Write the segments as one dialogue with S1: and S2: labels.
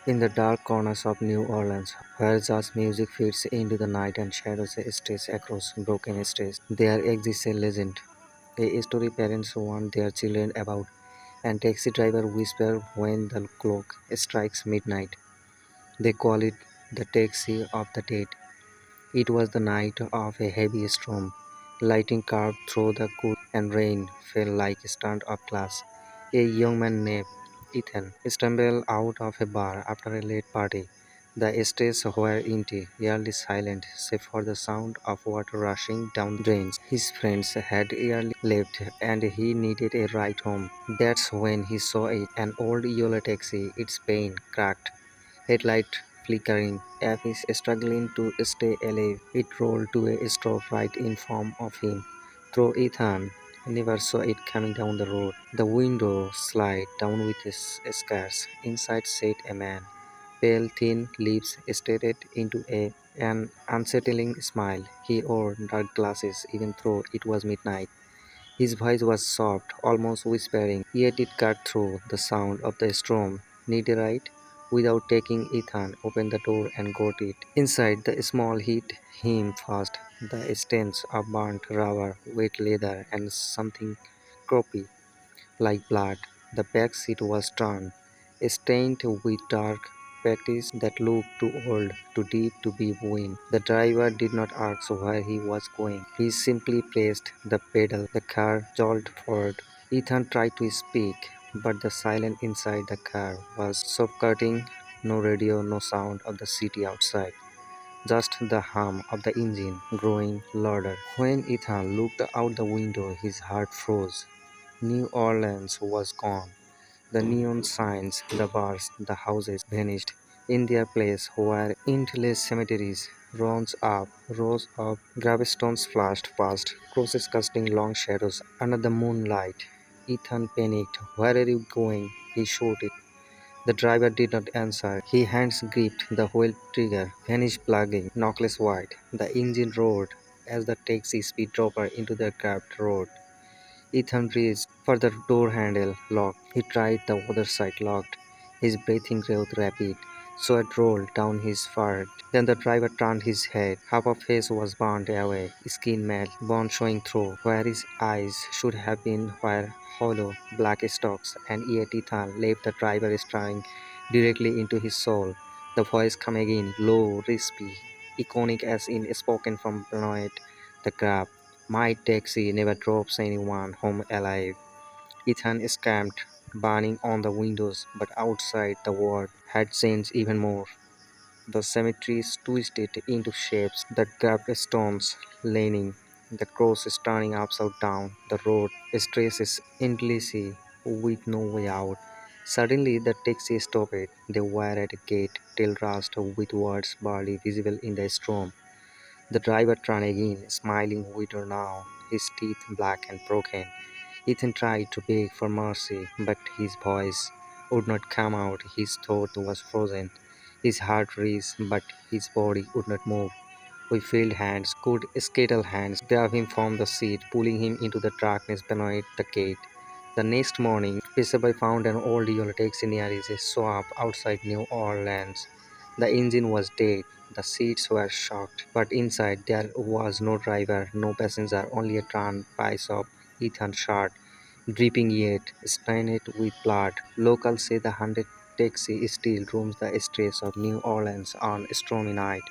S1: In the dark corners of New Orleans, where jazz music fades into the night and shadows stretch across broken streets, there exists a legend. A story parents warn their children about, and taxi driver whisper when the clock strikes midnight. They call it the taxi of the dead. It was the night of a heavy storm. Lightning carved through the cool and rain fell like a strand of glass. A young man named Ethan stumbled out of a bar after a late party. The streets were empty, eerily silent, save for the sound of water rushing down drains. His friends had early left and he needed a ride home. That's when he saw it, an old yellow taxi, its paint cracked, headlight flickering, as if struggling to stay alive. It rolled to a stop right in front of him. Though Ethan never saw it coming down the road. The window slid down with scars. Inside sat a man. Pale, thin lips stared into an unsettling smile. He wore dark glasses even though it was midnight. His voice was soft, almost whispering, yet it cut through the sound of the storm. Need a ride? Without taking Ethan, opened the door and got it. Inside, the smell hit him fast. The stench of burnt rubber, wet leather, and something croppy, like blood. The back seat was torn, stained with dark patches that looked too old, too deep to be worn. The driver did not ask where he was going. He simply pressed the pedal. The car jolted forward. Ethan tried to speak, but the silence inside the car was suffocating. No radio, no sound of the city outside. Just the hum of the engine growing louder. When Ethan looked out the window, his heart froze. New Orleans was gone. The neon signs, the bars, the houses vanished. In their place were endless cemeteries. Rows of gravestones flashed past, crosses casting long shadows under the moonlight. Ethan panicked. "Where are you going?" he shouted. The driver did not answer. His hands gripped the wheel trigger, vanished plugging, knuckles wide. The engine roared as the taxi speed over into the carved road. Ethan reached for the door handle, locked. He tried the other side, locked. His breathing grew rapid. Sweat rolled down his forehead. Then the driver turned his head. Half of his face was burned away, skin matte, bone showing through. Where his eyes should have been were hollow, black stalks, and yet Ethan left the driver staring directly into his soul. The voice came again, low, crispy, iconic as in spoken from beneath the grave. My taxi never drops anyone home alive. Ethan screamed, banging on the windows, but outside the world had changed even more. The cemeteries twisted into shapes, the gravestones leaning, the crosses turning upside down, the road stretches endlessly with no way out. Suddenly the taxi stopped. They were at a gate, tail raised with words barely visible in the storm. The driver turned again, smiling wider now, his teeth black and broken. Ethan tried to beg for mercy, but his voice would not come out. His throat was frozen. His heart raced, but his body would not move. We felt hands, could skittle hands, grab him from the seat, pulling him into the darkness beneath the gate. The next morning, Peaceable found an old yellow taxi near his swamp outside New Orleans. The engine was dead, the seats were shocked, but inside there was no driver, no passenger, only a torn piece of Ethan shirt, dripping yet stained with blood. Locals say the haunted taxi still roams the streets of New Orleans on stormy night.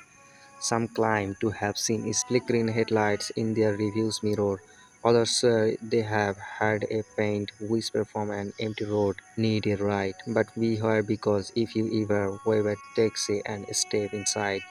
S1: Some claim to have seen its flickering headlights in their rearview mirror. Others say they have heard a faint whisper from an empty road. Need a ride, but we here because if you ever wave a taxi and step inside,